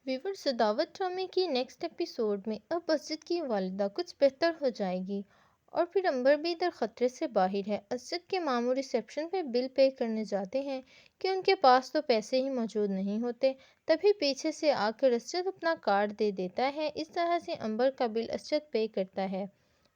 Viewers, दावत ड्रामे की नेक्स्ट एपिसोड में अब असद की वालिदा कुछ बेहतर हो जाएगी और फिर अंबर भी इधर खतरे से बाहर है। असद के मामू रिसेप्शन पे बिल पे करने जाते हैं कि उनके पास तो पैसे ही मौजूद नहीं होते। तभी पीछे से आकर असद अपना कार्ड दे देता है। इस तरह से अंबर का बिल असद पे करता है।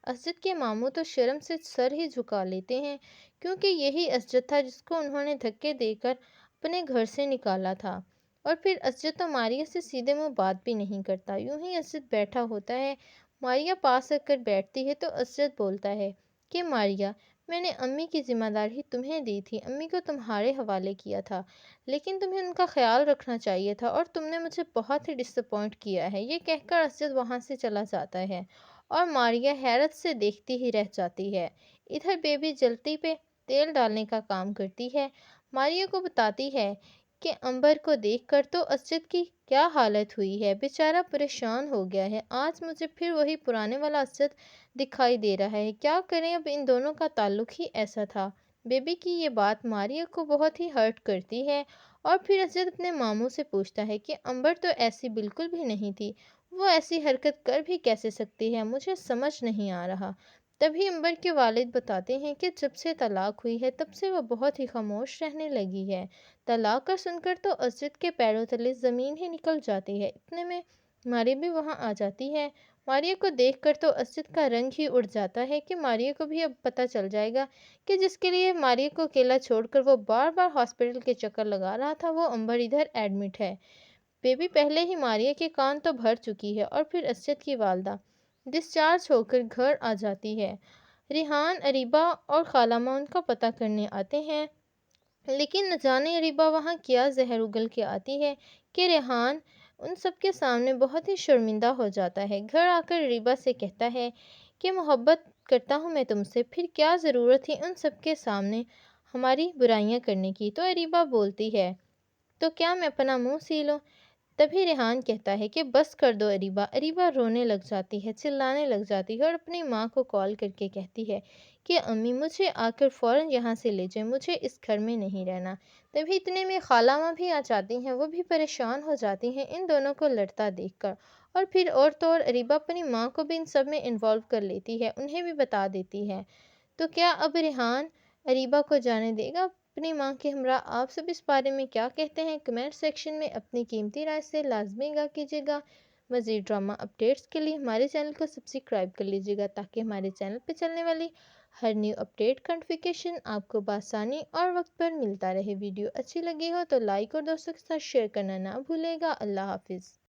असद के मामू तो शर्म से सर ही झुका लेते हैं, क्योंकि यही असद था जिसको उन्होंने धक्के देकर अपने घर से निकाला था। और फिर असद तो मारिया से सीधे मुंह बात भी नहीं करता। यूं ही असद बैठा होता है। मारिया पास आकर बैठती है तो असद बोलता है कि मारिया, मैंने अम्मी की जिम्मेदारी तुम्हें दी थी, अम्मी को तुम्हारे हवाले किया था, लेकिन तुम्हें उनका ख्याल रखना चाहिए था और तुमने मुझे बहुत ही डिसअपॉइंट किया है। ये कहकर असद वहाँ से चला जाता है और मारिया हैरत से देखती ही रह जाती है। इधर बेबी जल्दी पे तेल डालने का काम करती है। मारिया को बताती है कि अंबर को देखकर तो असद की क्या हालत हुई है, बेचारा परेशान हो गया है। आज मुझे फिर वही पुराने वाला असद दिखाई दे रहा है। क्या करें, अब इन दोनों का ताल्लुक ही ऐसा था। बेबी की ये बात मारिया को बहुत ही हर्ट करती है और फिर असद अपने मामू से पूछता है कि अंबर तो ऐसी बिल्कुल भी नहीं थी, वो ऐसी हरकत कर भी कैसे सकती है, मुझे समझ नहीं आ रहा। तभी अंबर के वालिद बताते हैं कि जब से तलाक हुई है तब से वो बहुत ही खामोश रहने लगी है। तलाक का सुनकर तो असद के पैरों तले ज़मीन ही निकल जाती है। इतने में मारिया भी वहाँ आ जाती है। मारिया को देखकर तो असद का रंग ही उड़ जाता है कि मारिया को भी अब पता चल जाएगा कि जिसके लिए मारिया को अकेला छोड़कर वो बार बार हॉस्पिटल के चक्कर लगा रहा था, वो अंबर इधर एडमिट है। बेबी पहले ही मारिया के कान तो भर चुकी है और फिर असद की वालदा डिस्चार्ज होकर घर आ जाती है। रिहान, अरीबा और खालामा उनका पता करने आते हैं, लेकिन न जाने अरीबा वहाँ क्या जहर उगल के आती है कि रेहान उन सबके सामने बहुत ही शर्मिंदा हो जाता है। घर आकर अरीबा से कहता है कि मोहब्बत करता हूँ मैं तुमसे, फिर क्या ज़रूरत थी उन सबके सामने हमारी बुराइयाँ करने की। तो अरीबा बोलती है, तो क्या मैं अपना मुंह सी लूं? तभी रेहान कहता है कि बस कर दो अरीबा। अरीबा रोने लग जाती है, चिल्लाने लग जाती है और अपनी माँ को कॉल करके कहती है कि अम्मी मुझे आकर फ़ौरन यहाँ से ले जाए, मुझे इस घर में नहीं रहना। तभी इतने में खालामा भी आ जाती हैं, वो भी परेशान हो जाती हैं इन दोनों को लड़ता देखकर। और फिर और तो और अरीबा अपनी माँ को भी इन सब में इन्वॉल्व कर लेती है, उन्हें भी बता देती है। तो क्या अब रेहान अरीबा को जाने देगा अपनी माँ के हमरा? आप सब इस बारे में क्या कहते हैं? कमेंट सेक्शन में अपनी कीमती राय से लाजमी आगाह कीजिएगा। मज़ीद ड्रामा अपडेट्स के लिए हमारे चैनल को सब्सक्राइब कर लीजिएगा, ताकि हमारे चैनल पर चलने वाली हर न्यू अपडेट का नोटिफिकेशन आपको बआसानी और वक्त पर मिलता रहे। वीडियो अच्छी लगी हो तो लाइक और दोस्तों के साथ शेयर करना ना भूलेगा। अल्लाह हाफिज़।